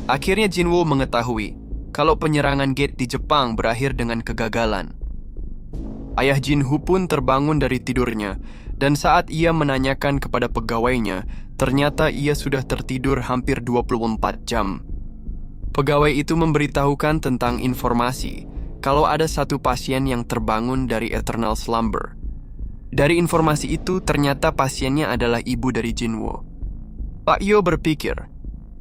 Akhirnya Jinwoo mengetahui kalau penyerangan gate di Jepang berakhir dengan kegagalan. Ayah Jinwoo pun terbangun dari tidurnya, dan saat ia menanyakan kepada pegawainya, ternyata ia sudah tertidur hampir 24 jam. Pegawai itu memberitahukan tentang informasi kalau ada satu pasien yang terbangun dari eternal slumber. Dari informasi itu, ternyata pasiennya adalah ibu dari Jinwoo. Pak Yo berpikir,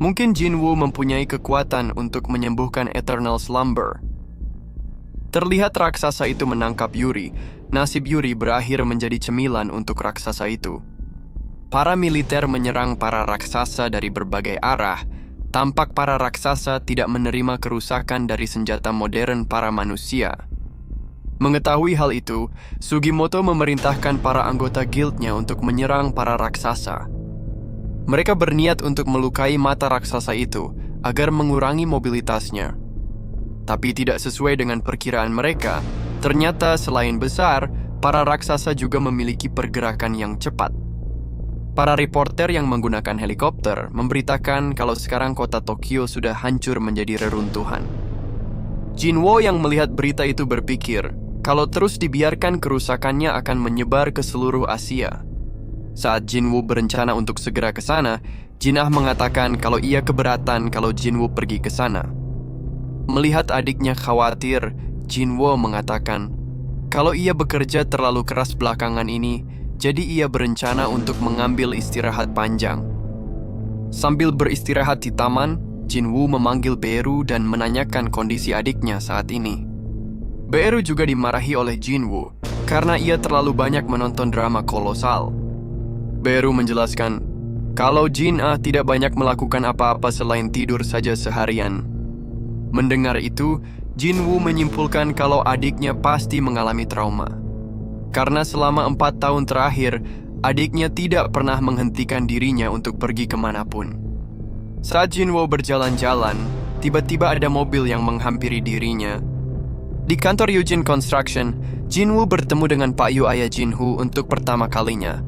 mungkin Jinwoo mempunyai kekuatan untuk menyembuhkan eternal slumber. Terlihat raksasa itu menangkap Yuri. Nasib Yuri berakhir menjadi cemilan untuk raksasa itu. Para militer menyerang para raksasa dari berbagai arah. Tampak para raksasa tidak menerima kerusakan dari senjata modern para manusia. Mengetahui hal itu, Sugimoto memerintahkan para anggota guildnya untuk menyerang para raksasa. Mereka berniat untuk melukai mata raksasa itu agar mengurangi mobilitasnya. Tapi tidak sesuai dengan perkiraan mereka, ternyata selain besar, para raksasa juga memiliki pergerakan yang cepat. Para reporter yang menggunakan helikopter memberitakan kalau sekarang kota Tokyo sudah hancur menjadi reruntuhan. Jinwoo yang melihat berita itu berpikir, kalau terus dibiarkan kerusakannya akan menyebar ke seluruh Asia. Saat Jinwoo berencana untuk segera ke sana, Jinah mengatakan kalau ia keberatan kalau Jinwoo pergi ke sana. Melihat adiknya khawatir, Jinwoo mengatakan kalau ia bekerja terlalu keras belakangan ini, jadi ia berencana untuk mengambil istirahat panjang. Sambil beristirahat di taman, Jinwoo memanggil Beru dan menanyakan kondisi adiknya saat ini. Beru juga dimarahi oleh Jinwoo karena ia terlalu banyak menonton drama kolosal. Beru menjelaskan kalau Jin-ah tidak banyak melakukan apa-apa selain tidur saja seharian. Mendengar itu, Jinwoo menyimpulkan kalau adiknya pasti mengalami trauma. Karena selama 4 tahun terakhir, adiknya tidak pernah menghentikan dirinya untuk pergi kemanapun. Saat Jinwoo berjalan-jalan, tiba-tiba ada mobil yang menghampiri dirinya. Di kantor Eugene Construction, Jinwoo bertemu dengan Pak Yu ayah Jinwoo untuk pertama kalinya.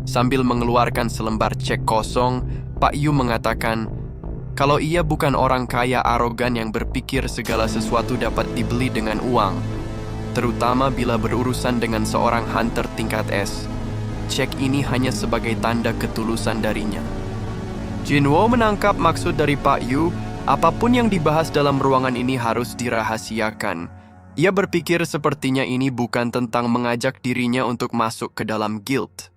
Sambil mengeluarkan selembar cek kosong, Pak Yu mengatakan kalau ia bukan orang kaya arogan yang berpikir segala sesuatu dapat dibeli dengan uang, terutama bila berurusan dengan seorang hunter tingkat S. Cek ini hanya sebagai tanda ketulusan darinya. Jinwoo menangkap maksud dari Pak Yu, apapun yang dibahas dalam ruangan ini harus dirahasiakan. Ia berpikir sepertinya ini bukan tentang mengajak dirinya untuk masuk ke dalam guild.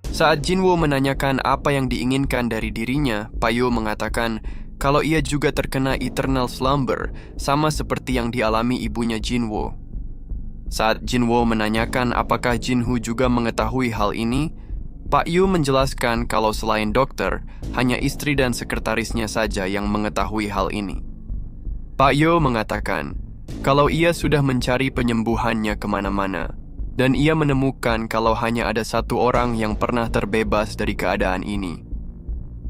Saat Jinwoo menanyakan apa yang diinginkan dari dirinya, Pak Yu mengatakan kalau ia juga terkena eternal slumber, sama seperti yang dialami ibunya Jinwoo. Saat Jinwoo menanyakan apakah Jinwoo juga mengetahui hal ini, Pak Yu menjelaskan kalau selain dokter, hanya istri dan sekretarisnya saja yang mengetahui hal ini. Pak Yu mengatakan kalau ia sudah mencari penyembuhannya kemana-mana, dan ia menemukan kalau hanya ada satu orang yang pernah terbebas dari keadaan ini.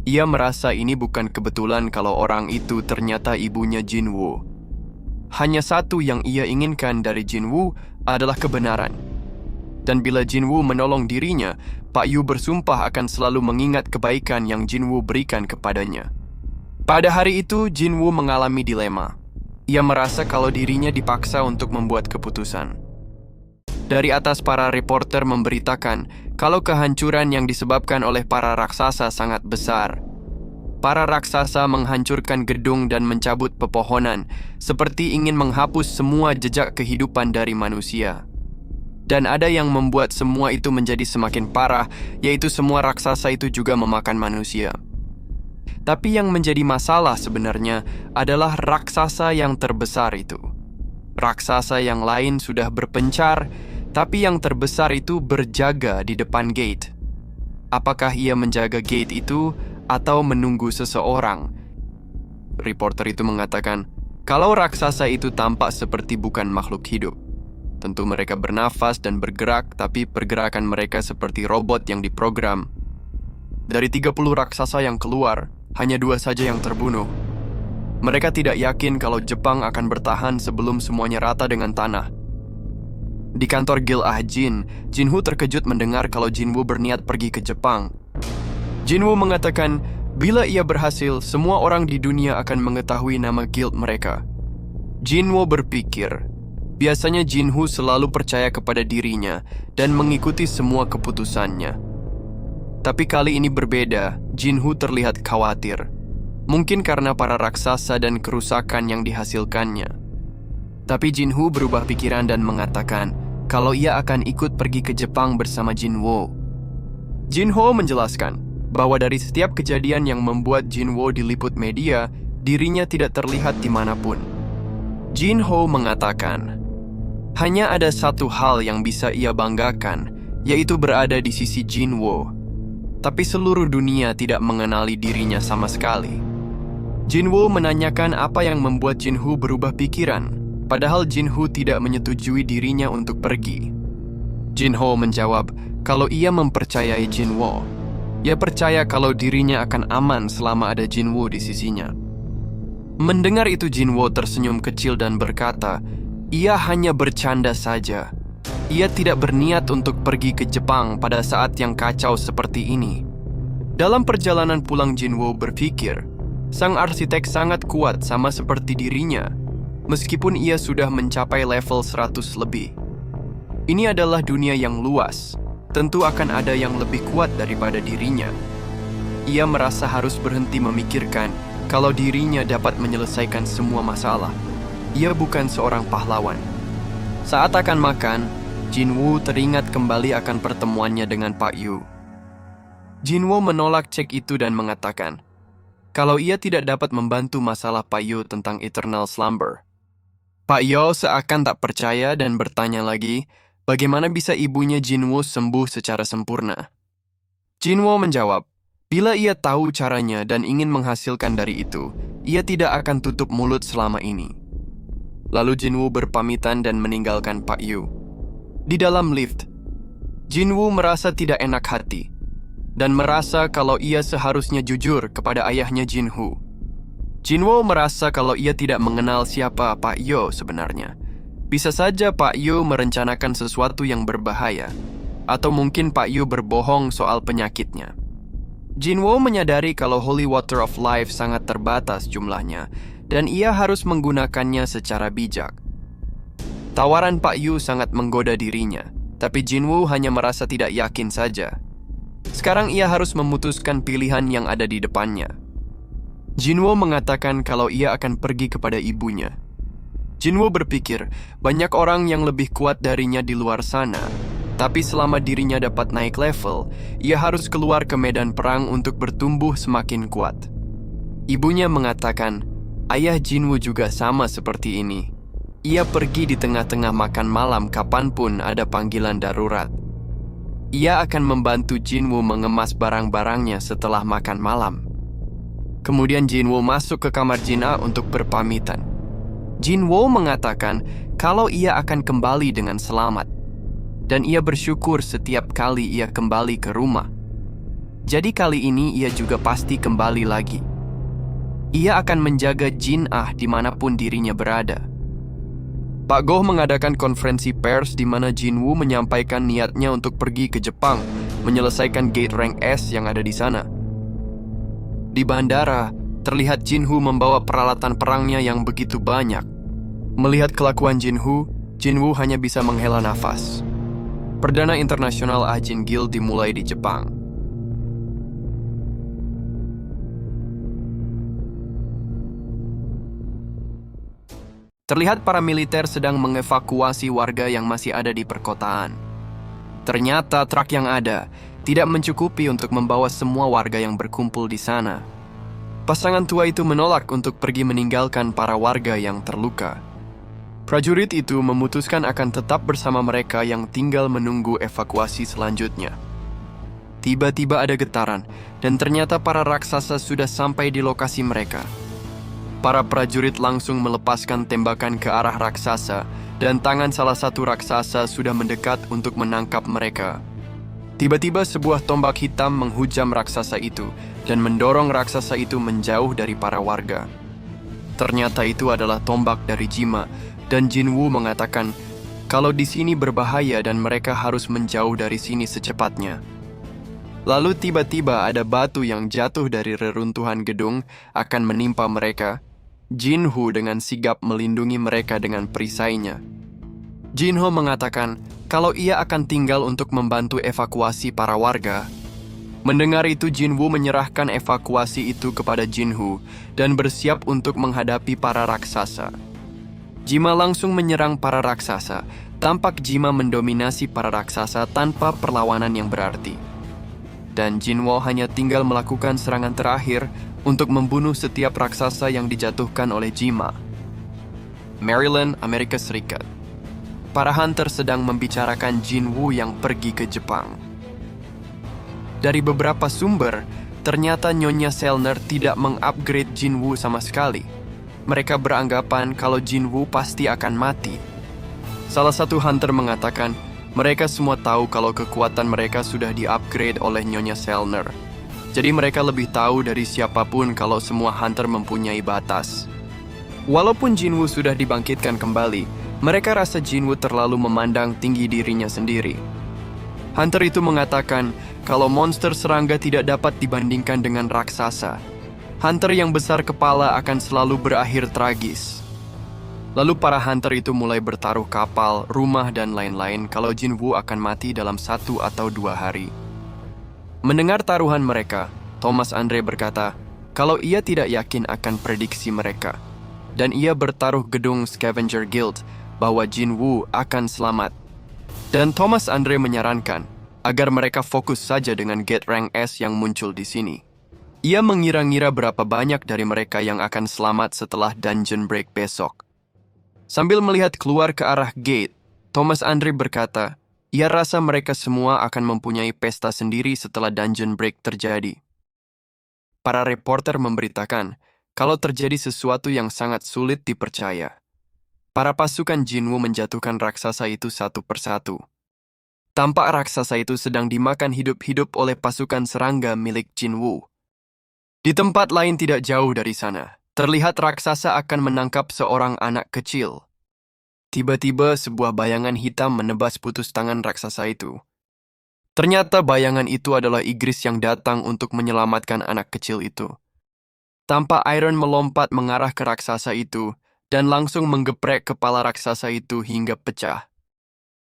Ia merasa ini bukan kebetulan kalau orang itu ternyata ibunya Jinwoo. Hanya satu yang ia inginkan dari Jinwoo adalah kebenaran. Dan bila Jinwoo menolong dirinya, Pak Yu bersumpah akan selalu mengingat kebaikan yang Jinwoo berikan kepadanya. Pada hari itu, Jinwoo mengalami dilema. Ia merasa kalau dirinya dipaksa untuk membuat keputusan. Dari atas, para reporter memberitakan kalau kehancuran yang disebabkan oleh para raksasa sangat besar. Para raksasa menghancurkan gedung dan mencabut pepohonan, seperti ingin menghapus semua jejak kehidupan dari manusia. Dan ada yang membuat semua itu menjadi semakin parah, yaitu semua raksasa itu juga memakan manusia. Tapi yang menjadi masalah sebenarnya adalah raksasa yang terbesar itu. Raksasa yang lain sudah berpencar, tapi yang terbesar itu berjaga di depan gate. Apakah ia menjaga gate itu atau menunggu seseorang? Reporter itu mengatakan, kalau raksasa itu tampak seperti bukan makhluk hidup. Tentu mereka bernafas dan bergerak, tapi pergerakan mereka seperti robot yang diprogram. Dari 30 raksasa yang keluar, hanya 2 saja yang terbunuh. Mereka tidak yakin kalau Jepang akan bertahan sebelum semuanya rata dengan tanah. Di kantor Guild Jin, Jinwoo terkejut mendengar kalau Jinwoo berniat pergi ke Jepang. Jinwoo mengatakan Bila ia berhasil, semua orang di dunia akan mengetahui nama guild mereka. Jinwo berpikir, biasanya Jinhu selalu percaya kepada dirinya dan mengikuti semua keputusannya. Tapi kali ini berbeda, Jinhu terlihat khawatir. Mungkin karena para raksasa dan kerusakan yang dihasilkannya. Tapi Jinhu berubah pikiran dan mengatakan kalau ia akan ikut pergi ke Jepang bersama Jinwo. Jinho menjelaskan bahwa dari setiap kejadian yang membuat Jinwo diliput media, dirinya tidak terlihat dimanapun. Jinho mengatakan, hanya ada satu hal yang bisa ia banggakan, yaitu berada di sisi Jinwo. Tapi seluruh dunia tidak mengenali dirinya sama sekali. Jinwo menanyakan apa yang membuat Jinhu berubah pikiran, padahal Jinhu tidak menyetujui dirinya untuk pergi. Jinho menjawab kalau ia mempercayai Jinwo. Ia percaya kalau dirinya akan aman selama ada Jinwo di sisinya. Mendengar itu Jinwo tersenyum kecil dan berkata, ia hanya bercanda saja. Ia tidak berniat untuk pergi ke Jepang pada saat yang kacau seperti ini. Dalam perjalanan pulang Jinwo berpikir, sang arsitek sangat kuat sama seperti dirinya, meskipun ia sudah mencapai level 100 lebih. Ini adalah dunia yang luas, tentu akan ada yang lebih kuat daripada dirinya. Ia merasa harus berhenti memikirkan kalau dirinya dapat menyelesaikan semua masalah. Ia bukan seorang pahlawan. Saat akan makan, Jinwoo teringat kembali akan pertemuannya dengan Pak Yu. Jinwoo menolak cek itu dan mengatakan kalau ia tidak dapat membantu masalah Pak Yu tentang Eternal Slumber. Pak Yu seakan tak percaya dan bertanya lagi, bagaimana bisa ibunya Jinwoo sembuh secara sempurna? Jinwoo menjawab, bila ia tahu caranya dan ingin menghasilkan dari itu, ia tidak akan tutup mulut selama ini. Lalu Jinwoo berpamitan dan meninggalkan Pak Yu. Di dalam lift, Jinwoo merasa tidak enak hati dan merasa kalau ia seharusnya jujur kepada ayahnya Jinhu. Jinwoo merasa kalau ia tidak mengenal siapa Pak Yu sebenarnya. Bisa saja Pak Yu merencanakan sesuatu yang berbahaya, atau mungkin Pak Yu berbohong soal penyakitnya. Jinwoo menyadari kalau Holy Water of Life sangat terbatas jumlahnya, dan ia harus menggunakannya secara bijak. Tawaran Pak Yu sangat menggoda dirinya, tapi Jinwoo hanya merasa tidak yakin saja. Sekarang ia harus memutuskan pilihan yang ada di depannya. Jinwoo mengatakan kalau ia akan pergi kepada ibunya. Jinwoo berpikir, banyak orang yang lebih kuat darinya di luar sana. Tapi selama dirinya dapat naik level, ia harus keluar ke medan perang untuk bertumbuh semakin kuat. Ibunya mengatakan, ayah Jinwoo juga sama seperti ini. Ia pergi di tengah-tengah makan malam kapanpun ada panggilan darurat. Ia akan membantu Jinwoo mengemas barang-barangnya setelah makan malam. Kemudian Jinwoo masuk ke kamar Jin-ah untuk berpamitan. Jinwoo mengatakan kalau ia akan kembali dengan selamat, dan ia bersyukur setiap kali ia kembali ke rumah. Jadi kali ini ia juga pasti kembali lagi. Ia akan menjaga Jin-ah dimanapun dirinya berada. Pak Goh mengadakan konferensi pers di mana Jinwoo menyampaikan niatnya untuk pergi ke Jepang, menyelesaikan gate rank S yang ada di sana. Di bandara, terlihat Jinhu membawa peralatan perangnya yang begitu banyak. Melihat kelakuan Jinhu, Jinwoo hanya bisa menghela nafas. Perdana Internasional Ajin Guild dimulai di Jepang. Terlihat para militer sedang mengevakuasi warga yang masih ada di perkotaan. Ternyata truk yang ada tidak mencukupi untuk membawa semua warga yang berkumpul di sana. Pasangan tua itu menolak untuk pergi meninggalkan para warga yang terluka. Prajurit itu memutuskan akan tetap bersama mereka yang tinggal menunggu evakuasi selanjutnya. Tiba-tiba ada getaran, dan ternyata para raksasa sudah sampai di lokasi mereka. Para prajurit langsung melepaskan tembakan ke arah raksasa, dan tangan salah satu raksasa sudah mendekat untuk menangkap mereka. Tiba-tiba sebuah tombak hitam menghujam raksasa itu dan mendorong raksasa itu menjauh dari para warga. Ternyata itu adalah tombak dari Jima, dan Jinwoo mengatakan kalau di sini berbahaya dan mereka harus menjauh dari sini secepatnya. Lalu tiba-tiba ada batu yang jatuh dari reruntuhan gedung akan menimpa mereka. Jinho dengan sigap melindungi mereka dengan perisainya. Jinho mengatakan kalau ia akan tinggal untuk membantu evakuasi para warga. Mendengar itu, Jinwoo menyerahkan evakuasi itu kepada Jinho dan bersiap untuk menghadapi para raksasa. Jima langsung menyerang para raksasa. Tampak Jima mendominasi para raksasa tanpa perlawanan yang berarti. Dan Jinwoo hanya tinggal melakukan serangan terakhir untuk membunuh setiap raksasa yang dijatuhkan oleh Jima. Maryland, Amerika Serikat. Para hunter sedang membicarakan Jinwoo yang pergi ke Jepang. Dari beberapa sumber, ternyata Nyonya Selner tidak mengupgrade Jinwoo sama sekali. Mereka beranggapan kalau Jinwoo pasti akan mati. Salah satu hunter mengatakan, mereka semua tahu kalau kekuatan mereka sudah di-upgrade oleh Nyonya Selner. Jadi mereka lebih tahu dari siapapun kalau semua hunter mempunyai batas. Walaupun Jinwoo sudah dibangkitkan kembali, mereka rasa Jinwoo terlalu memandang tinggi dirinya sendiri. Hunter itu mengatakan kalau monster serangga tidak dapat dibandingkan dengan raksasa. Hunter yang besar kepala akan selalu berakhir tragis. Lalu para hunter itu mulai bertaruh kapal, rumah, dan lain-lain kalau Jinwoo akan mati dalam 1 atau 2 hari. Mendengar taruhan mereka, Thomas Andre berkata kalau ia tidak yakin akan prediksi mereka. Dan ia bertaruh gedung Scavenger Guild bahwa Jinwoo akan selamat. Dan Thomas Andre menyarankan agar mereka fokus saja dengan Gate Rank S yang muncul di sini. Ia mengira-ngira berapa banyak dari mereka yang akan selamat setelah Dungeon Break besok. Sambil melihat keluar ke arah gate, Thomas Andre berkata, ia rasa mereka semua akan mempunyai pesta sendiri setelah Dungeon Break terjadi. Para reporter memberitakan kalau terjadi sesuatu yang sangat sulit dipercaya. Para pasukan Jinwoo menjatuhkan raksasa itu satu persatu. Tampak raksasa itu sedang dimakan hidup-hidup oleh pasukan serangga milik Jinwoo. Di tempat lain tidak jauh dari sana, terlihat raksasa akan menangkap seorang anak kecil. Tiba-tiba sebuah bayangan hitam menebas putus tangan raksasa itu. Ternyata bayangan itu adalah Igris yang datang untuk menyelamatkan anak kecil itu. Tampak Iron melompat mengarah ke raksasa itu dan langsung menggeprek kepala raksasa itu hingga pecah.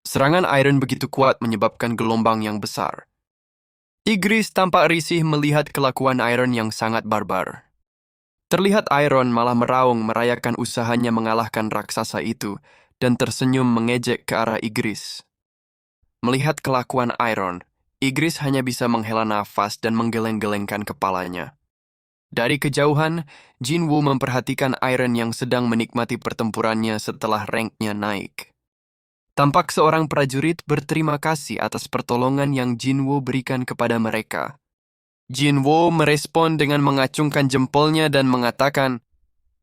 Serangan Iron begitu kuat menyebabkan gelombang yang besar. Igris tampak risih melihat kelakuan Iron yang sangat barbar. Terlihat Iron malah meraung merayakan usahanya mengalahkan raksasa itu dan tersenyum mengejek ke arah Igris. Melihat kelakuan Iron, Igris hanya bisa menghela nafas dan menggeleng-gelengkan kepalanya. Dari kejauhan, Jinwoo memperhatikan Iron yang sedang menikmati pertempurannya setelah ranknya naik. Tampak seorang prajurit berterima kasih atas pertolongan yang Jinwoo berikan kepada mereka. Jinwoo merespon dengan mengacungkan jempolnya dan mengatakan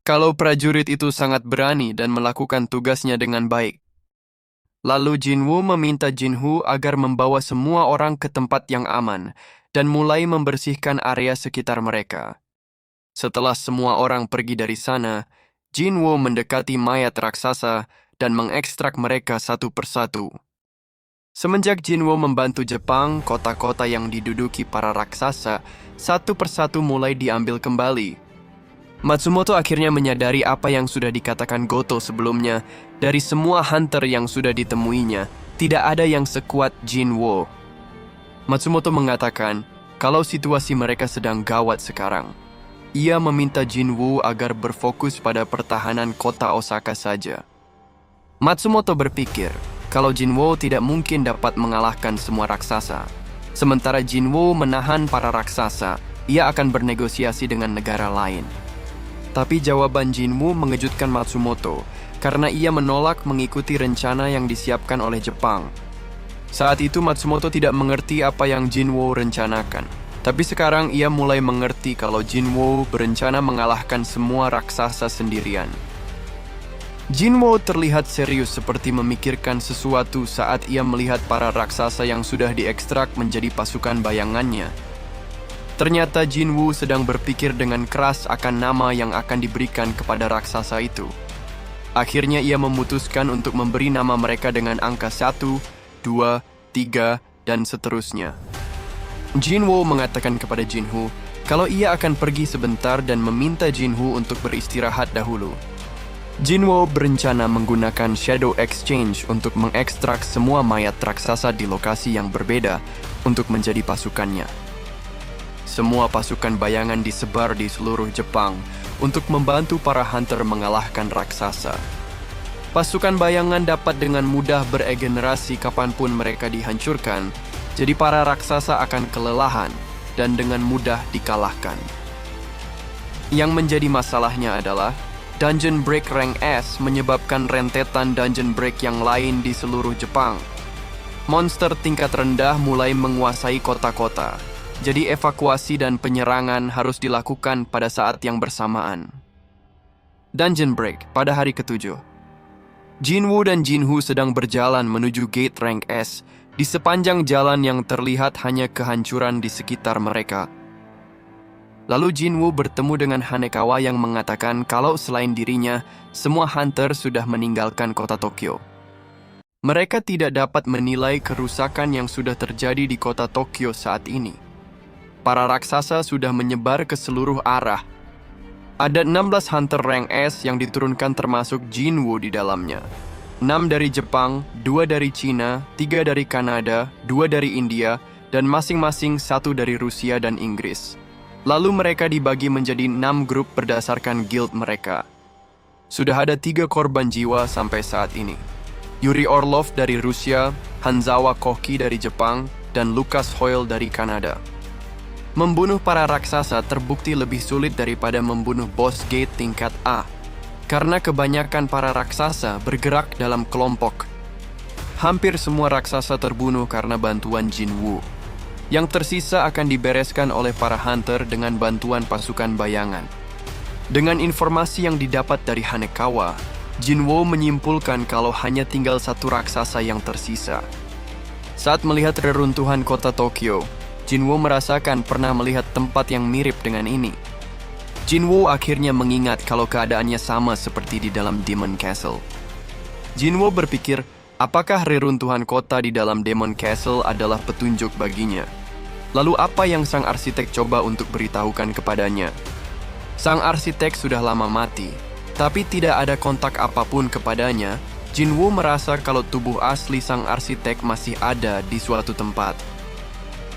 kalau prajurit itu sangat berani dan melakukan tugasnya dengan baik. Lalu Jinwoo meminta Jinho agar membawa semua orang ke tempat yang aman dan mulai membersihkan area sekitar mereka. Setelah semua orang pergi dari sana, Jinwoo mendekati mayat raksasa dan mengekstrak mereka satu persatu. Semenjak Jinwoo membantu Jepang, kota-kota yang diduduki para raksasa satu persatu mulai diambil kembali. Matsumoto akhirnya menyadari apa yang sudah dikatakan Goto sebelumnya. Dari semua hunter yang sudah ditemuinya, tidak ada yang sekuat Jinwoo. Matsumoto mengatakan kalau situasi mereka sedang gawat sekarang. Ia meminta Jinwoo agar berfokus pada pertahanan kota Osaka saja. Matsumoto berpikir kalau Jinwoo tidak mungkin dapat mengalahkan semua raksasa. Sementara Jinwoo menahan para raksasa, ia akan bernegosiasi dengan negara lain. Tapi jawaban Jinwoo mengejutkan Matsumoto karena ia menolak mengikuti rencana yang disiapkan oleh Jepang. Saat itu Matsumoto tidak mengerti apa yang Jinwoo rencanakan. Tapi sekarang ia mulai mengerti kalau Jinwoo berencana mengalahkan semua raksasa sendirian. Jinwoo terlihat serius seperti memikirkan sesuatu saat ia melihat para raksasa yang sudah diekstrak menjadi pasukan bayangannya. Ternyata Jinwoo sedang berpikir dengan keras akan nama yang akan diberikan kepada raksasa itu. Akhirnya ia memutuskan untuk memberi nama mereka dengan angka 1, 2, 3, dan seterusnya. Jinwoo mengatakan kepada Jinhu kalau ia akan pergi sebentar dan meminta Jinhu untuk beristirahat dahulu. Jinwoo berencana menggunakan Shadow Exchange untuk mengekstrak semua mayat raksasa di lokasi yang berbeda untuk menjadi pasukannya. Semua pasukan bayangan disebar di seluruh Jepang untuk membantu para hunter mengalahkan raksasa. Pasukan bayangan dapat dengan mudah beregenerasi kapanpun mereka dihancurkan, jadi para raksasa akan kelelahan dan dengan mudah dikalahkan. Yang menjadi masalahnya adalah Dungeon Break Rank S menyebabkan rentetan Dungeon Break yang lain di seluruh Jepang. Monster tingkat rendah mulai menguasai kota-kota, jadi evakuasi dan penyerangan harus dilakukan pada saat yang bersamaan. Dungeon Break pada hari ke-7. Jinwoo dan Jinhu sedang berjalan menuju gate rank S di sepanjang jalan yang terlihat hanya kehancuran di sekitar mereka. Lalu Jinwoo bertemu dengan Hanekawa yang mengatakan kalau selain dirinya, semua hunter sudah meninggalkan kota Tokyo. Mereka tidak dapat menilai kerusakan yang sudah terjadi di kota Tokyo saat ini. Para raksasa sudah menyebar ke seluruh arah. Ada 16 hunter rank S yang diturunkan termasuk Jinwoo di dalamnya. 6 dari Jepang, 2 dari Cina, 3 dari Kanada, 2 dari India, dan masing-masing 1 dari Rusia dan Inggris. Lalu mereka dibagi menjadi 6 grup berdasarkan guild mereka. Sudah ada 3 korban jiwa sampai saat ini. Yuri Orlov dari Rusia, Hanzawa Koki dari Jepang, dan Lucas Hoyle dari Kanada. Membunuh para raksasa terbukti lebih sulit daripada membunuh boss gate tingkat A, karena kebanyakan para raksasa bergerak dalam kelompok. Hampir semua raksasa terbunuh karena bantuan Jinwoo. Yang tersisa akan dibereskan oleh para hunter dengan bantuan pasukan bayangan. Dengan informasi yang didapat dari Hanekawa, Jinwoo menyimpulkan kalau hanya tinggal 1 raksasa yang tersisa. Saat melihat reruntuhan kota Tokyo, Jinwoo merasakan pernah melihat tempat yang mirip dengan ini. Jinwoo akhirnya mengingat kalau keadaannya sama seperti di dalam Demon Castle. Jinwoo berpikir, apakah reruntuhan kota di dalam Demon Castle adalah petunjuk baginya? Lalu apa yang sang arsitek coba untuk beritahukan kepadanya? Sang arsitek sudah lama mati, tapi tidak ada kontak apapun kepadanya. Jinwoo merasa kalau tubuh asli sang arsitek masih ada di suatu tempat.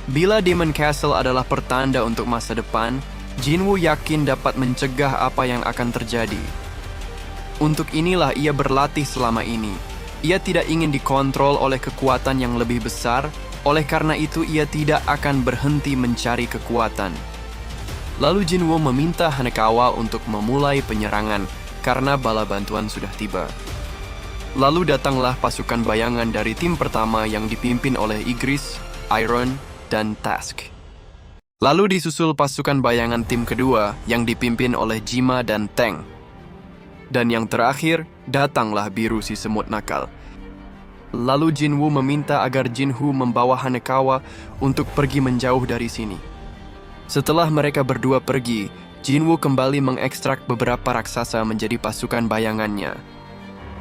Bila Demon Castle adalah pertanda untuk masa depan, Jinwoo yakin dapat mencegah apa yang akan terjadi. Untuk inilah ia berlatih selama ini. Ia tidak ingin dikontrol oleh kekuatan yang lebih besar, oleh karena itu ia tidak akan berhenti mencari kekuatan. Lalu Jinwoo meminta Hanekawa untuk memulai penyerangan karena bala bantuan sudah tiba. Lalu datanglah pasukan bayangan dari tim pertama yang dipimpin oleh Igris, Iron, dan Task. Lalu disusul pasukan bayangan tim kedua yang dipimpin oleh Jima dan Teng. Dan yang terakhir, datanglah biru si semut nakal. Lalu Jinwoo meminta agar Jinhu membawa Hanekawa untuk pergi menjauh dari sini. Setelah mereka berdua pergi, Jinwoo kembali mengekstrak beberapa raksasa menjadi pasukan bayangannya.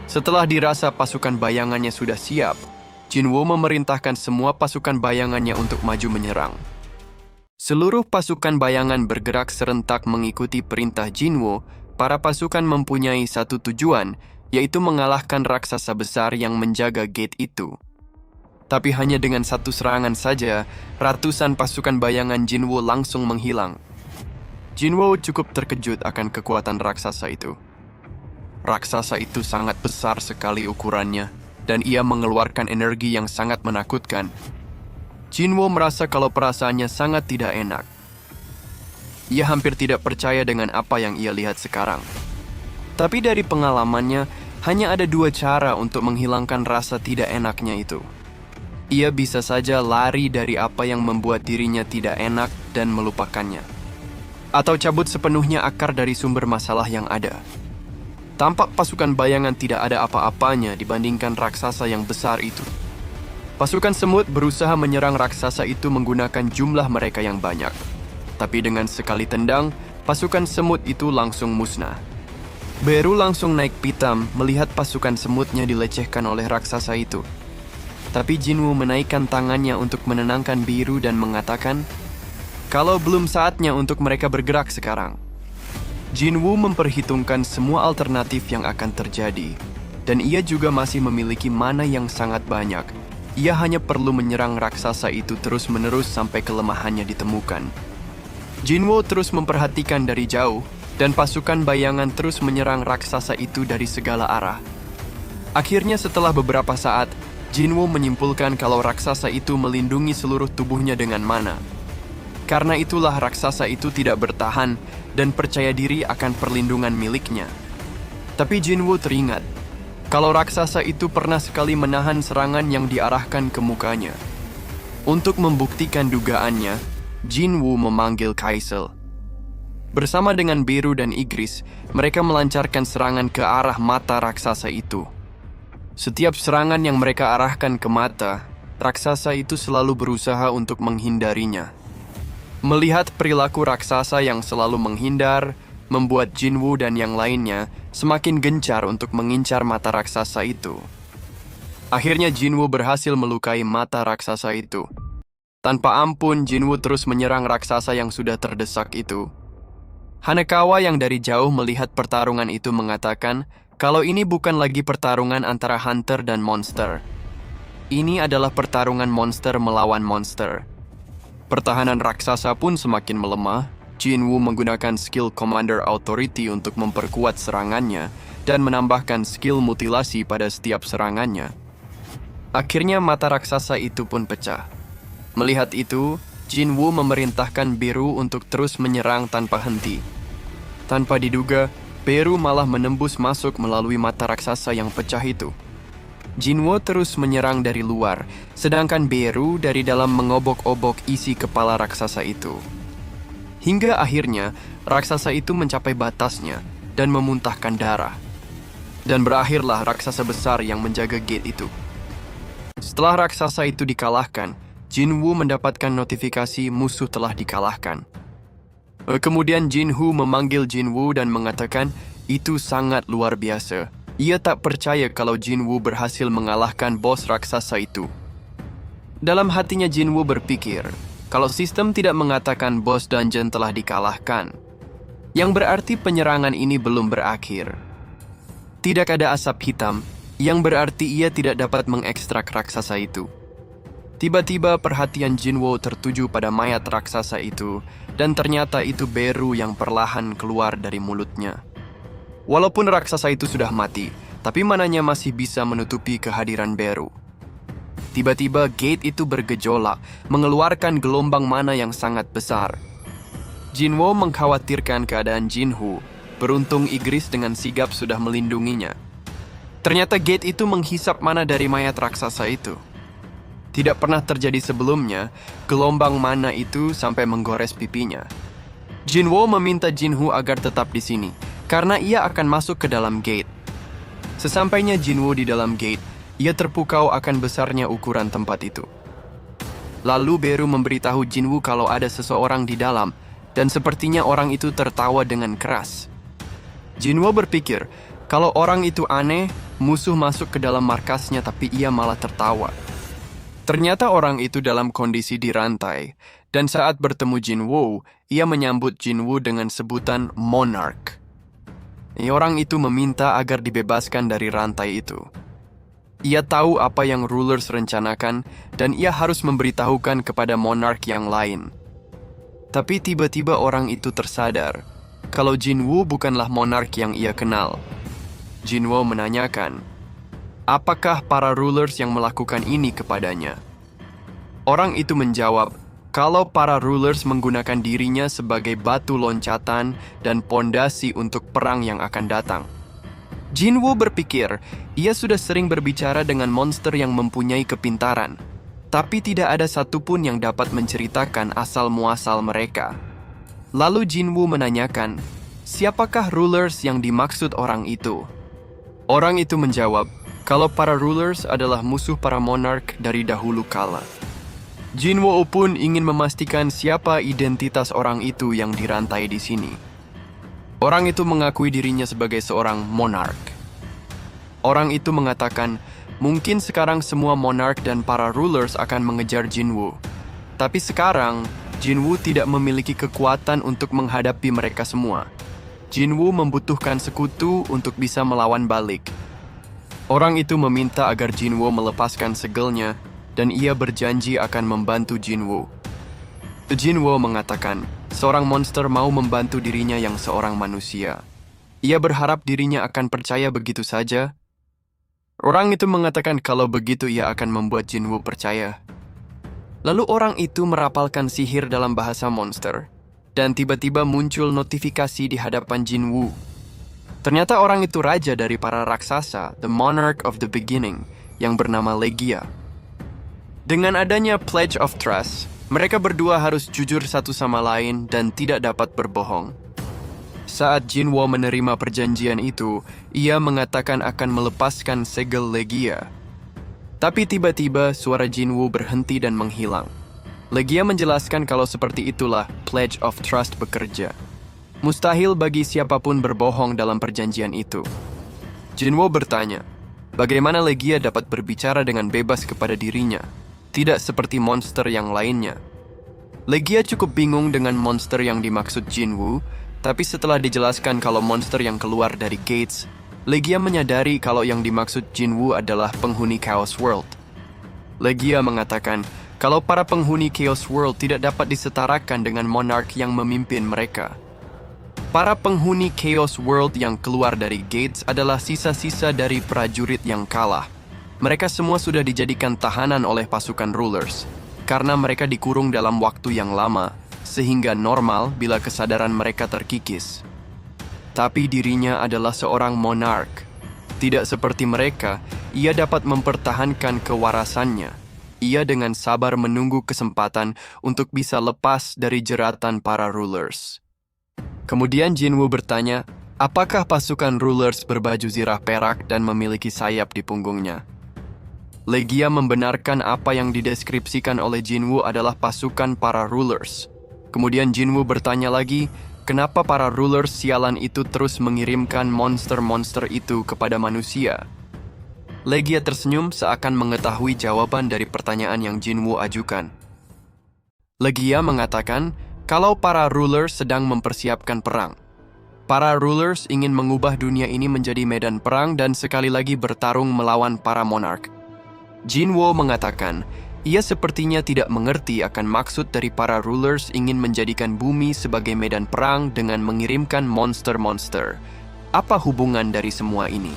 Setelah dirasa pasukan bayangannya sudah siap, Jinwoo memerintahkan semua pasukan bayangannya untuk maju menyerang. Seluruh pasukan bayangan bergerak serentak mengikuti perintah Jinwoo. Para pasukan mempunyai satu tujuan, yaitu mengalahkan raksasa besar yang menjaga gate itu. Tapi hanya dengan 1 serangan saja, ratusan pasukan bayangan Jinwoo langsung menghilang. Jinwoo cukup terkejut akan kekuatan raksasa itu. Raksasa itu sangat besar sekali ukurannya, dan ia mengeluarkan energi yang sangat menakutkan. Jinwoo merasa kalau perasaannya sangat tidak enak. Ia hampir tidak percaya dengan apa yang ia lihat sekarang. Tapi dari pengalamannya, hanya ada 2 cara untuk menghilangkan rasa tidak enaknya itu. Ia bisa saja lari dari apa yang membuat dirinya tidak enak dan melupakannya. Atau cabut sepenuhnya akar dari sumber masalah yang ada. Tampak pasukan bayangan tidak ada apa-apanya dibandingkan raksasa yang besar itu. Pasukan semut berusaha menyerang raksasa itu menggunakan jumlah mereka yang banyak. Tapi dengan sekali tendang, pasukan semut itu langsung musnah. Beru langsung naik pitam melihat pasukan semutnya dilecehkan oleh raksasa itu. Tapi Jinwoo menaikkan tangannya untuk menenangkan Biru dan mengatakan, kalau belum saatnya untuk mereka bergerak sekarang. Jinwoo memperhitungkan semua alternatif yang akan terjadi, dan ia juga masih memiliki mana yang sangat banyak. Ia hanya perlu menyerang raksasa itu terus-menerus sampai kelemahannya ditemukan. Jinwoo terus memperhatikan dari jauh, dan pasukan bayangan terus menyerang raksasa itu dari segala arah. Akhirnya setelah beberapa saat, Jinwoo menyimpulkan kalau raksasa itu melindungi seluruh tubuhnya dengan mana. Karena itulah raksasa itu tidak bertahan dan percaya diri akan perlindungan miliknya. Tapi Jinwoo teringat kalau raksasa itu pernah sekali menahan serangan yang diarahkan ke mukanya. Untuk membuktikan dugaannya, Jinwoo memanggil Kaisel. Bersama dengan Beru dan Igris, mereka melancarkan serangan ke arah mata raksasa itu. Setiap serangan yang mereka arahkan ke mata, raksasa itu selalu berusaha untuk menghindarinya. Melihat perilaku raksasa yang selalu menghindar, membuat Jinwoo dan yang lainnya semakin gencar untuk mengincar mata raksasa itu. Akhirnya Jinwoo berhasil melukai mata raksasa itu. Tanpa ampun, Jinwoo terus menyerang raksasa yang sudah terdesak itu. Hanekawa yang dari jauh melihat pertarungan itu mengatakan kalau ini bukan lagi pertarungan antara hunter dan monster. Ini adalah pertarungan monster melawan monster. Pertahanan raksasa pun semakin melemah. Jinwoo menggunakan skill Commander Authority untuk memperkuat serangannya dan menambahkan skill mutilasi pada setiap serangannya. Akhirnya mata raksasa itu pun pecah. Melihat itu, Jinwoo memerintahkan Beru untuk terus menyerang tanpa henti. Tanpa diduga, Beru malah menembus masuk melalui mata raksasa yang pecah itu. Jinwoo terus menyerang dari luar, sedangkan Beru dari dalam mengobok-obok isi kepala raksasa itu. Hingga akhirnya, raksasa itu mencapai batasnya dan memuntahkan darah. Dan berakhirlah raksasa besar yang menjaga gate itu. Setelah raksasa itu dikalahkan, Jinwoo mendapatkan notifikasi musuh telah dikalahkan. Kemudian Jinwoo memanggil Jinwoo dan mengatakan itu sangat luar biasa. Ia tak percaya kalau Jinwoo berhasil mengalahkan bos raksasa itu. Dalam hatinya Jinwoo berpikir, kalau sistem tidak mengatakan bos dungeon telah dikalahkan, yang berarti penyerangan ini belum berakhir. Tidak ada asap hitam, yang berarti ia tidak dapat mengekstrak raksasa itu. Tiba-tiba perhatian Jinwoo tertuju pada mayat raksasa itu, dan ternyata itu Beru yang perlahan keluar dari mulutnya. Walaupun raksasa itu sudah mati, tapi mananya masih bisa menutupi kehadiran Beru. Tiba-tiba gate itu bergejolak, mengeluarkan gelombang mana yang sangat besar. Jinwoo mengkhawatirkan keadaan Jinwoo, beruntung Igris dengan sigap sudah melindunginya. Ternyata gate itu menghisap mana dari mayat raksasa itu. Tidak pernah terjadi sebelumnya, gelombang mana itu sampai menggores pipinya. Jinwoo meminta Jinwoo agar tetap di sini, karena ia akan masuk ke dalam gate. Sesampainya Jinwoo di dalam gate, ia terpukau akan besarnya ukuran tempat itu. Lalu Beru memberitahu Jinwoo kalau ada seseorang di dalam, dan sepertinya orang itu tertawa dengan keras. Jinwoo berpikir, kalau orang itu aneh, musuh masuk ke dalam markasnya tapi ia malah tertawa. Ternyata orang itu dalam kondisi dirantai, dan saat bertemu Jinwoo, ia menyambut Jinwoo dengan sebutan Monarch. Orang itu meminta agar dibebaskan dari rantai itu. Ia tahu apa yang Rulers rencanakan, dan ia harus memberitahukan kepada Monarch yang lain. Tapi tiba-tiba orang itu tersadar kalau Jinwoo bukanlah Monarch yang ia kenal. Jinwoo menanyakan, apakah para Rulers yang melakukan ini kepadanya? Orang itu menjawab, kalau para Rulers menggunakan dirinya sebagai batu loncatan dan pondasi untuk perang yang akan datang. Jinwoo berpikir, ia sudah sering berbicara dengan monster yang mempunyai kepintaran, tapi tidak ada satupun yang dapat menceritakan asal-muasal mereka. Lalu Jinwoo menanyakan, siapakah Rulers yang dimaksud orang itu? Orang itu menjawab, kalau para Rulers adalah musuh para Monarch dari dahulu kala. Jinwoo pun ingin memastikan siapa identitas orang itu yang dirantai di sini. Orang itu mengakui dirinya sebagai seorang Monarch. Orang itu mengatakan Mungkin sekarang semua monarch dan para rulers akan mengejar Jinwoo. Tapi sekarang, Jinwoo tidak memiliki kekuatan untuk menghadapi mereka semua. Jinwoo membutuhkan sekutu untuk bisa melawan balik. Orang itu meminta agar Jinwoo melepaskan segelnya, dan ia berjanji akan membantu Jinwoo. Jinwoo mengatakan, seorang monster mau membantu dirinya yang seorang manusia. Ia berharap dirinya akan percaya begitu saja. Orang itu mengatakan kalau begitu ia akan membuat Jinwoo percaya. Lalu orang itu merapalkan sihir dalam bahasa monster, dan tiba-tiba muncul notifikasi di hadapan Jinwoo. Ternyata orang itu raja dari para raksasa, the monarch of the beginning, yang bernama Legia. Dengan adanya Pledge of Trust, mereka berdua harus jujur satu sama lain dan tidak dapat berbohong. Saat Jinwoo menerima perjanjian itu, ia mengatakan akan melepaskan segel Legia. Tapi tiba-tiba suara Jinwoo berhenti dan menghilang. Legia menjelaskan kalau seperti itulah Pledge of Trust bekerja. Mustahil bagi siapapun berbohong dalam perjanjian itu. Jinwoo bertanya, bagaimana Legia dapat berbicara dengan bebas kepada dirinya, tidak seperti monster yang lainnya. Legia cukup bingung dengan monster yang dimaksud Jinwoo, tapi setelah dijelaskan kalau monster yang keluar dari Gates, Legia menyadari kalau yang dimaksud Jinwoo adalah penghuni Chaos World. Legia mengatakan kalau para penghuni Chaos World tidak dapat disetarakan dengan monarch yang memimpin mereka. Para penghuni Chaos World yang keluar dari Gates adalah sisa-sisa dari prajurit yang kalah. Mereka semua sudah dijadikan tahanan oleh pasukan rulers, karena mereka dikurung dalam waktu yang lama, sehingga normal bila kesadaran mereka terkikis. Tapi dirinya adalah seorang monarch. Tidak seperti mereka, ia dapat mempertahankan kewarasannya. Ia dengan sabar menunggu kesempatan untuk bisa lepas dari jeratan para rulers. Kemudian Jinwoo bertanya, apakah pasukan rulers berbaju zirah perak dan memiliki sayap di punggungnya? Legia membenarkan apa yang dideskripsikan oleh Jinwoo adalah pasukan para rulers. Kemudian Jinwoo bertanya lagi, kenapa para rulers sialan itu terus mengirimkan monster-monster itu kepada manusia? Legia tersenyum seakan mengetahui jawaban dari pertanyaan yang Jinwoo ajukan. Legia mengatakan kalau para rulers sedang mempersiapkan perang. Para rulers ingin mengubah dunia ini menjadi medan perang dan sekali lagi bertarung melawan para monarch. Jinwoo mengatakan, ia sepertinya tidak mengerti akan maksud dari para rulers ingin menjadikan bumi sebagai medan perang dengan mengirimkan monster-monster. Apa hubungan dari semua ini?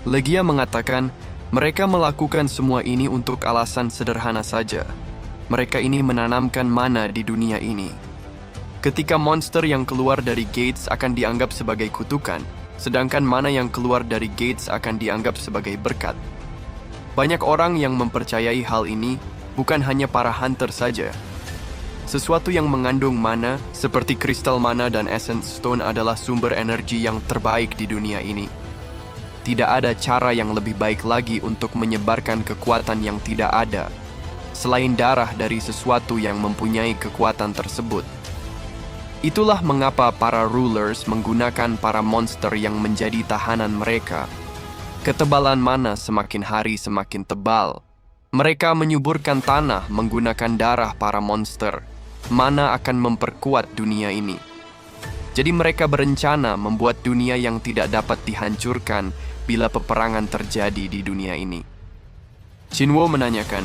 Legia mengatakan, mereka melakukan semua ini untuk alasan sederhana saja. Mereka ini menanamkan mana di dunia ini. Ketika monster yang keluar dari Gates akan dianggap sebagai kutukan, sedangkan mana yang keluar dari Gates akan dianggap sebagai berkat. Banyak orang yang mempercayai hal ini, bukan hanya para hunter saja. Sesuatu yang mengandung mana, seperti kristal mana dan essence stone adalah sumber energi yang terbaik di dunia ini. Tidak ada cara yang lebih baik lagi untuk menyebarkan kekuatan yang tidak ada, selain darah dari sesuatu yang mempunyai kekuatan tersebut. Itulah mengapa para rulers menggunakan para monster yang menjadi tahanan mereka. Ketebalan mana semakin hari semakin tebal. Mereka menyuburkan tanah menggunakan darah para monster. Mana akan memperkuat dunia ini. Jadi mereka berencana membuat dunia yang tidak dapat dihancurkan bila peperangan terjadi di dunia ini. Jinwoo menanyakan,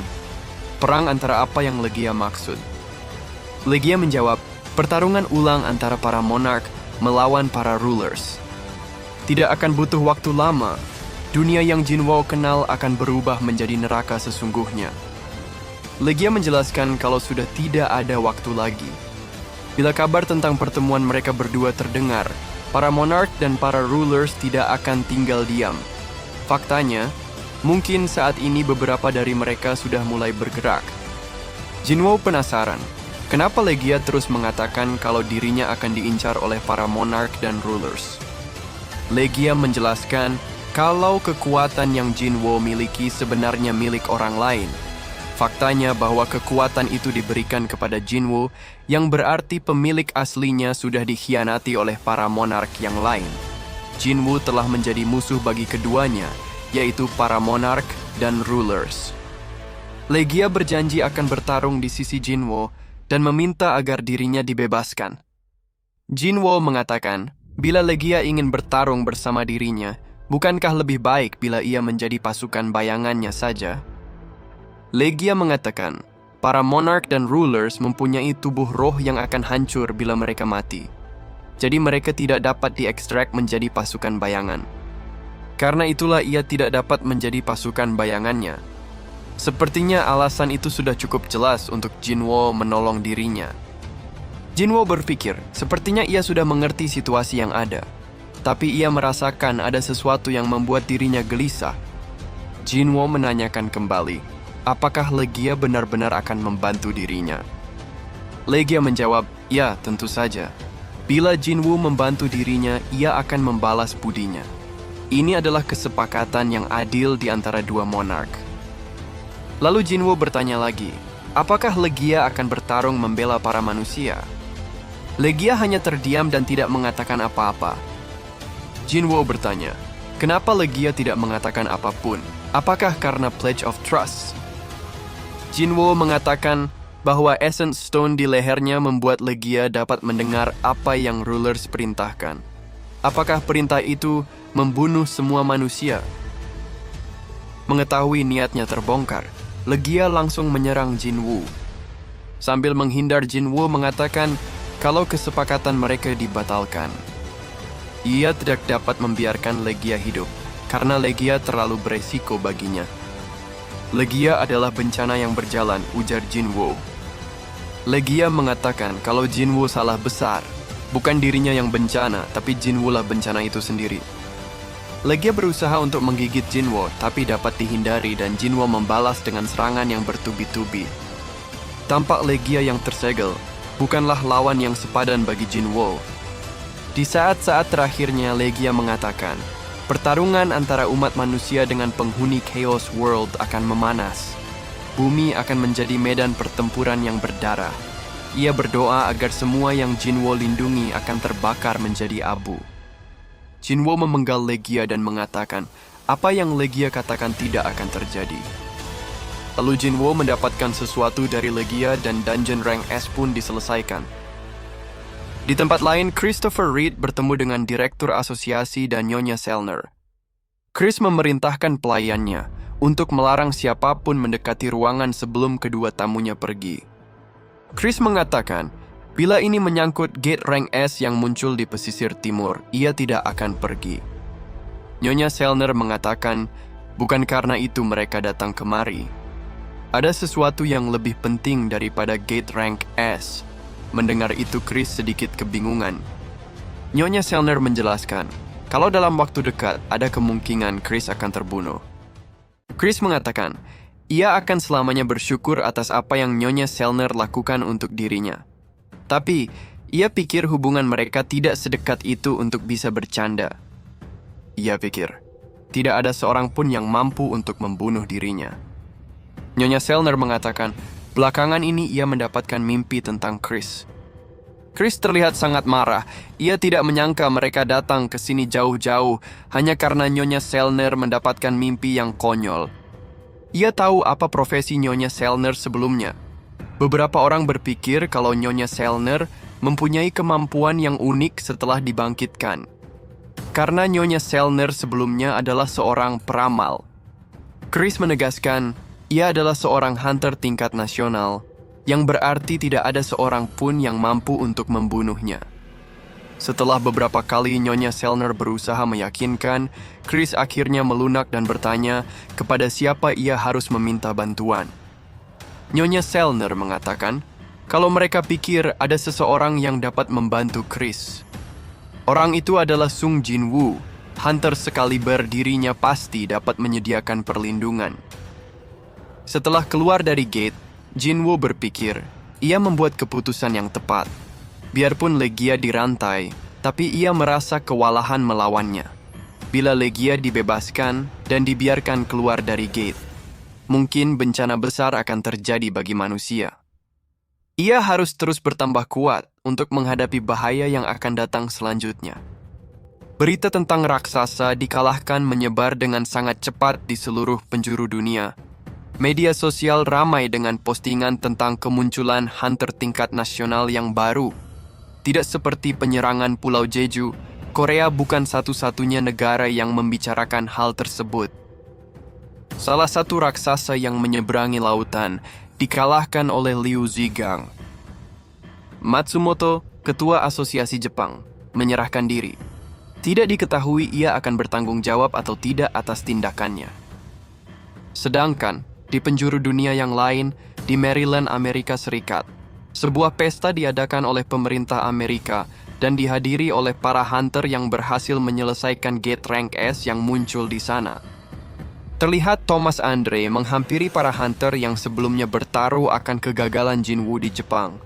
perang antara apa yang Legia maksud? Legia menjawab, pertarungan ulang antara para monarch melawan para rulers. Tidak akan butuh waktu lama. Dunia yang Jinwoo kenal akan berubah menjadi neraka sesungguhnya. Legia menjelaskan kalau sudah tidak ada waktu lagi. Bila kabar tentang pertemuan mereka berdua terdengar, para monarch dan para rulers tidak akan tinggal diam. Faktanya, mungkin saat ini beberapa dari mereka sudah mulai bergerak. Jinwoo penasaran, kenapa Legia terus mengatakan kalau dirinya akan diincar oleh para monarch dan rulers. Legia menjelaskan kalau kekuatan yang Jinwoo miliki sebenarnya milik orang lain. Faktanya bahwa kekuatan itu diberikan kepada Jinwoo, yang berarti pemilik aslinya sudah dikhianati oleh para monarch yang lain. Jinwoo telah menjadi musuh bagi keduanya, yaitu para monark dan rulers. Legia berjanji akan bertarung di sisi Jinwo dan meminta agar dirinya dibebaskan. Jinwo mengatakan, bila Legia ingin bertarung bersama dirinya, bukankah lebih baik bila ia menjadi pasukan bayangannya saja? Legia mengatakan, para monark dan rulers mempunyai tubuh roh yang akan hancur bila mereka mati. Jadi mereka tidak dapat diekstrak menjadi pasukan bayangan. Karena itulah ia tidak dapat menjadi pasukan bayangannya. Sepertinya alasan itu sudah cukup jelas untuk Jinwo menolong dirinya. Jinwo berpikir, sepertinya ia sudah mengerti situasi yang ada. Tapi ia merasakan ada sesuatu yang membuat dirinya gelisah. Jinwo menanyakan kembali, apakah Legia benar-benar akan membantu dirinya? Legia menjawab, ya tentu saja. Bila Jinwo membantu dirinya, ia akan membalas budinya. Ini adalah kesepakatan yang adil di antara dua monark. Lalu Jinwo bertanya lagi, apakah Legia akan bertarung membela para manusia? Legia hanya terdiam dan tidak mengatakan apa-apa. Jinwo bertanya, kenapa Legia tidak mengatakan apapun? Apakah karena Pledge of Trust? Jinwo mengatakan bahwa Essence Stone di lehernya membuat Legia dapat mendengar apa yang rulers perintahkan. Apakah perintah itu membunuh semua manusia? Mengetahui niatnya terbongkar, Legia langsung menyerang Jinwo. Sambil menghindar, Jinwo mengatakan kalau kesepakatan mereka dibatalkan. Ia tidak dapat membiarkan Legia hidup, karena Legia terlalu beresiko baginya. Legia adalah bencana yang berjalan, ujar Jinwo. Legia mengatakan kalau Jinwo salah besar. Bukan dirinya yang bencana, tapi Jinwo lah bencana itu sendiri. Legia berusaha untuk menggigit Jinwo, tapi dapat dihindari dan Jinwo membalas dengan serangan yang bertubi-tubi. Tampak Legia yang tersegel, bukanlah lawan yang sepadan bagi Jinwo. Di saat-saat terakhirnya, Legia mengatakan, pertarungan antara umat manusia dengan penghuni Chaos World akan memanas. Bumi akan menjadi medan pertempuran yang berdarah. Ia berdoa agar semua yang Jinwo lindungi akan terbakar menjadi abu. Jinwo memenggal Legia dan mengatakan, apa yang Legia katakan tidak akan terjadi. Lalu Jinwo mendapatkan sesuatu dari Legia dan Dungeon Rank S pun diselesaikan. Di tempat lain, Christopher Reed bertemu dengan Direktur Asosiasi dan Nyonya Selner. Chris memerintahkan pelayannya untuk melarang siapapun mendekati ruangan sebelum kedua tamunya pergi. Chris mengatakan, bila ini menyangkut gate rank S yang muncul di pesisir timur, ia tidak akan pergi. Nyonya Selner mengatakan, bukan karena itu mereka datang kemari. Ada sesuatu yang lebih penting daripada gate rank S. Mendengar itu, Chris sedikit kebingungan. Nyonya Selner menjelaskan, kalau dalam waktu dekat ada kemungkinan Chris akan terbunuh. Chris mengatakan, ia akan selamanya bersyukur atas apa yang Nyonya Selner lakukan untuk dirinya. Tapi, ia pikir hubungan mereka tidak sedekat itu untuk bisa bercanda. Ia pikir, tidak ada seorang pun yang mampu untuk membunuh dirinya. Nyonya Selner mengatakan, belakangan ini ia mendapatkan mimpi tentang Chris. Chris terlihat sangat marah. Ia tidak menyangka mereka datang ke sini jauh-jauh hanya karena Nyonya Selner mendapatkan mimpi yang konyol. Ia tahu apa profesi Nyonya Selner sebelumnya. Beberapa orang berpikir kalau Nyonya Selner mempunyai kemampuan yang unik setelah dibangkitkan. Karena Nyonya Selner sebelumnya adalah seorang peramal. Chris menegaskan, ia adalah seorang hunter tingkat nasional, yang berarti tidak ada seorang pun yang mampu untuk membunuhnya. Setelah beberapa kali Nyonya Selner berusaha meyakinkan, Chris akhirnya melunak dan bertanya kepada siapa ia harus meminta bantuan. Nyonya Selner mengatakan, kalau mereka pikir ada seseorang yang dapat membantu Chris. Orang itu adalah Sung Jinwoo, hunter sekaliber dirinya pasti dapat menyediakan perlindungan. Setelah keluar dari gate, Jinwoo berpikir, ia membuat keputusan yang tepat. Biarpun Legia dirantai, tapi ia merasa kewalahan melawannya. Bila Legia dibebaskan dan dibiarkan keluar dari gate, mungkin bencana besar akan terjadi bagi manusia. Ia harus terus bertambah kuat untuk menghadapi bahaya yang akan datang selanjutnya. Berita tentang raksasa dikalahkan menyebar dengan sangat cepat di seluruh penjuru dunia. Media sosial ramai dengan postingan tentang kemunculan hunter tingkat nasional yang baru. Tidak seperti penyerangan Pulau Jeju, Korea bukan satu-satunya negara yang membicarakan hal tersebut. Salah satu raksasa yang menyeberangi lautan dikalahkan oleh Liu Zigang. Matsumoto, ketua Asosiasi Jepang, menyerahkan diri. Tidak diketahui ia akan bertanggung jawab atau tidak atas tindakannya. Sedangkan, di penjuru dunia yang lain, di Maryland, Amerika Serikat, sebuah pesta diadakan oleh pemerintah Amerika dan dihadiri oleh para hunter yang berhasil menyelesaikan gate rank S yang muncul di sana. Terlihat Thomas Andre menghampiri para hunter yang sebelumnya bertaruh akan kegagalan Jinwoo di Jepang.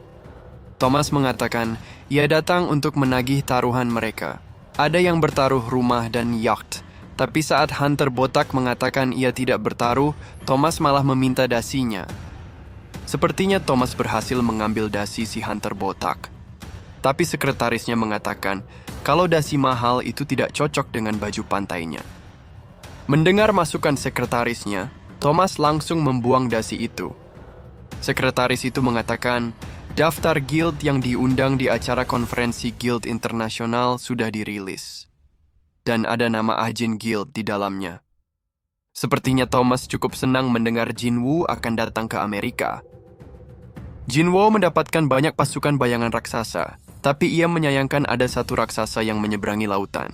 Thomas mengatakan ia datang untuk menagih taruhan mereka. Ada yang bertaruh rumah dan yacht, tapi saat hunter botak mengatakan ia tidak bertaruh, Thomas malah meminta dasinya. Sepertinya Thomas berhasil mengambil dasi si hunter botak. Tapi sekretarisnya mengatakan kalau dasi mahal itu tidak cocok dengan baju pantainya. Mendengar masukan sekretarisnya, Thomas langsung membuang dasi itu. Sekretaris itu mengatakan daftar guild yang diundang di acara konferensi guild internasional sudah dirilis. Dan ada nama Ajin Guild di dalamnya. Sepertinya Thomas cukup senang mendengar Jinwoo akan datang ke Amerika. Jinwoo mendapatkan banyak pasukan bayangan raksasa, tapi ia menyayangkan ada satu raksasa yang menyeberangi lautan.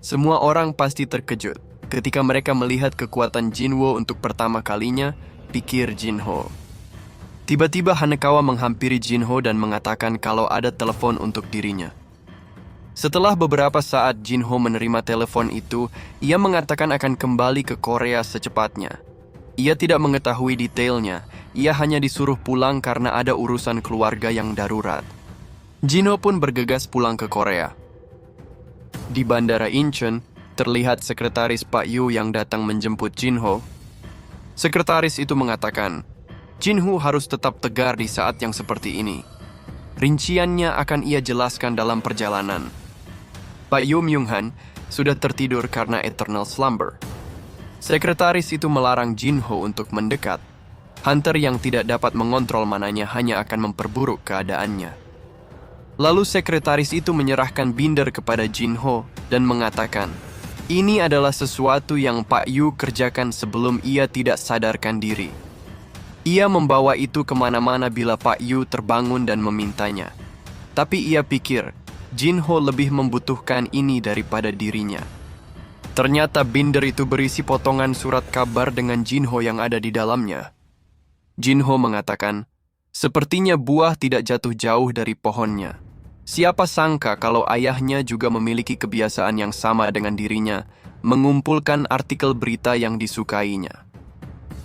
Semua orang pasti terkejut ketika mereka melihat kekuatan Jinwoo untuk pertama kalinya, pikir Jinho. Tiba-tiba Hanekawa menghampiri Jinho dan mengatakan kalau ada telepon untuk dirinya. Setelah beberapa saat Jinho menerima telepon itu, ia mengatakan akan kembali ke Korea secepatnya. Ia tidak mengetahui detailnya, ia hanya disuruh pulang karena ada urusan keluarga yang darurat. Jinho pun bergegas pulang ke Korea. Di Bandara Incheon, terlihat sekretaris Pak Yu yang datang menjemput Jinho. Sekretaris itu mengatakan, Jinho harus tetap tegar di saat yang seperti ini. Rinciannya akan ia jelaskan dalam perjalanan. Pak Yu Myung-han sudah tertidur karena eternal slumber. Sekretaris itu melarang Jinho untuk mendekat. Hunter yang tidak dapat mengontrol mananya hanya akan memperburuk keadaannya. Lalu sekretaris itu menyerahkan binder kepada Jinho dan mengatakan, ini adalah sesuatu yang Pak Yu kerjakan sebelum ia tidak sadarkan diri. Ia membawa itu kemana-mana bila Pak Yu terbangun dan memintanya. Tapi ia pikir, Jinho lebih membutuhkan ini daripada dirinya. Ternyata binder itu berisi potongan surat kabar dengan Jinho yang ada di dalamnya. Jinho mengatakan, sepertinya buah tidak jatuh jauh dari pohonnya. Siapa sangka kalau ayahnya juga memiliki kebiasaan yang sama dengan dirinya, mengumpulkan artikel berita yang disukainya.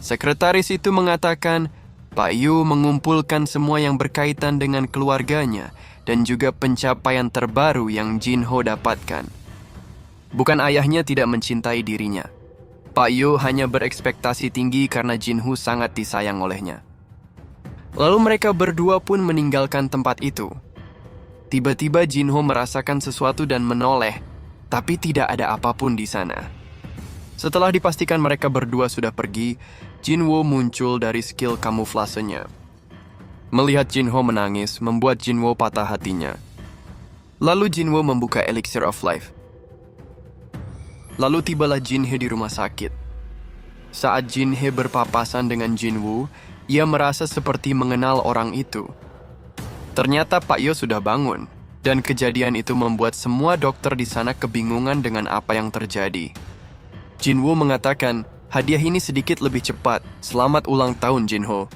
Sekretaris itu mengatakan, Pak Yu mengumpulkan semua yang berkaitan dengan keluarganya dan juga pencapaian terbaru yang Jinho dapatkan. Bukan ayahnya tidak mencintai dirinya. Pak Yu hanya berekspektasi tinggi karena Jinho sangat disayang olehnya. Lalu mereka berdua pun meninggalkan tempat itu. Tiba-tiba Jinho merasakan sesuatu dan menoleh, tapi tidak ada apapun di sana. Setelah dipastikan mereka berdua sudah pergi, Jinwoo muncul dari skill kamuflasenya. Melihat Jinho menangis, membuat Jinwoo patah hatinya. Lalu Jinwoo membuka Elixir of Life. Lalu tibalah Jinhe di rumah sakit. Saat Jinhe berpapasan dengan Jinwoo, ia merasa seperti mengenal orang itu. Ternyata Pak Yo sudah bangun, dan kejadian itu membuat semua dokter di sana kebingungan dengan apa yang terjadi. Jinwoo mengatakan, hadiah ini sedikit lebih cepat. Selamat ulang tahun, Jinho.